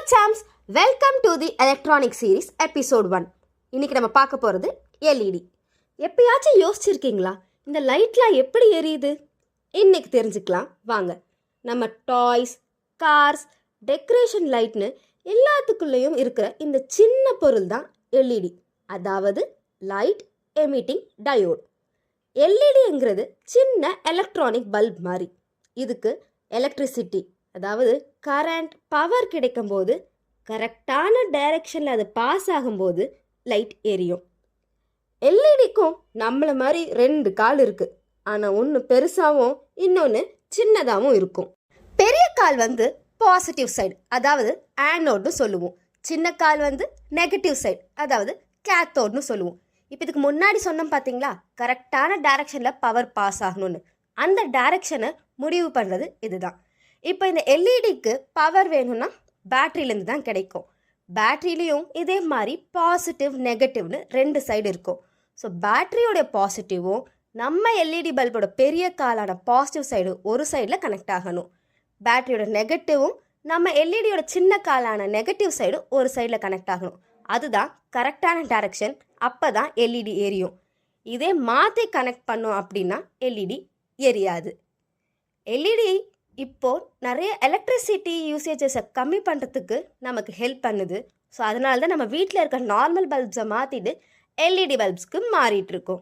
Sam's, welcome to the electronic series episode 1. இன்னைக்கு நம்ம பார்க்க போகிறது எல்இடி. எப்பயாச்சும் யோசிச்சிருக்கீங்களா இந்த லைட்லாம் எப்படி எரியுது? இன்னைக்கு தெரிஞ்சுக்கலாம் வாங்க. நம்ம டாய்ஸ், கார்ஸ், டெக்கரேஷன் லைட்னு எல்லாத்துக்குள்ளேயும் இருக்கிற இந்த சின்ன பொருள் தான் எல்இடி, அதாவது லைட் எமிட்டிங் டயோட். எல்இடிங்கிறது சின்ன எலக்ட்ரானிக் பல்ப் மாதிரி. இதுக்கு எலக்ட்ரிசிட்டி, அதாவது கரண்ட், பவர் கிடைக்கும்போது கரெக்டான டைரெக்ஷனில் அது பாஸ் ஆகும்போது லைட் எரியும். எல்இடிக்கும் நம்மளை மாதிரி 2 கால் இருக்குது. ஆனால் ஒன்று பெருசாகவும் இன்னொன்று சின்னதாகவும் இருக்கும். பெரிய கால் வந்து பாசிட்டிவ் சைடு, அதாவது ஆனோட்னு சொல்லுவோம். சின்ன கால் வந்து நெகட்டிவ் சைடு, அதாவது கேத்தோட்னு சொல்லுவோம். இப்போ இதுக்கு முன்னாடி சொன்னோம் பார்த்தீங்களா, கரெக்டான டைரக்ஷனில் பவர் பாஸ் ஆகணும்னு. அந்த டைரக்ஷனை முடிவு பண்ணுறது இதுதான். இப்போ இந்த எல்இடிக்கு பவர் வேணும்னா பேட்டரியிலேருந்து தான் கிடைக்கும். பேட்டரியிலையும் இதே மாதிரி பாசிட்டிவ் நெகட்டிவ்னு 2 சைடு இருக்கும். ஸோ பேட்டரியோடைய பாசிட்டிவும் நம்ம எல்இடி பல்போட பெரிய காலான பாசிட்டிவ் சைடு ஒரு சைடில் கனெக்ட் ஆகணும். பேட்டரியோட நெகட்டிவும் நம்ம எல்இடியோட சின்ன காலான நெகட்டிவ் சைடு ஒரு சைடில் கனெக்ட் ஆகணும். அதுதான் கரெக்டான டைரக்ஷன். அப்போ தான் எல்இடி எரியும். இதே மாற்றி கனெக்ட் பண்ணோம் அப்படின்னா எல்இடி எரியாது. எல்இடி இப்போது நிறைய எலக்ட்ரிசிட்டி யூசேஜஸை கம்மி பண்ணுறதுக்கு நமக்கு ஹெல்ப் பண்ணுது. ஸோ அதனால தான் நம்ம வீட்டில் இருக்க நார்மல் பல்ப்ஸை மாற்றிட்டு எல்இடி பல்ப்ஸ்க்கு மாறிட்டுருக்கோம்.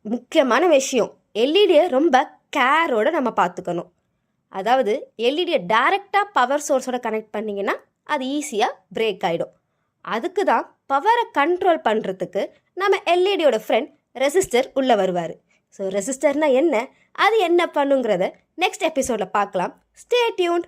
முக்கியமான விஷயம், எல்இடியை ரொம்ப கேரோடு நம்ம பார்த்துக்கணும். அதாவது எல்இடியை டைரெக்டாக பவர் சோர்ஸோட கனெக்ட் பண்ணிங்கன்னா அது ஈஸியாக பிரேக் ஆகிடும். அதுக்கு தான் பவரை கண்ட்ரோல் பண்ணுறதுக்கு நம்ம எல்இடியோட ஃப்ரெண்ட் ரெசிஸ்டர் உள்ளே வருவார். ஸோ ரெசிஸ்டர்னால் என்ன, அது என்ன பண்ணுங்கிறத நெக்ஸ்ட் எபிசோடில் பார்க்கலாம். Stay tuned.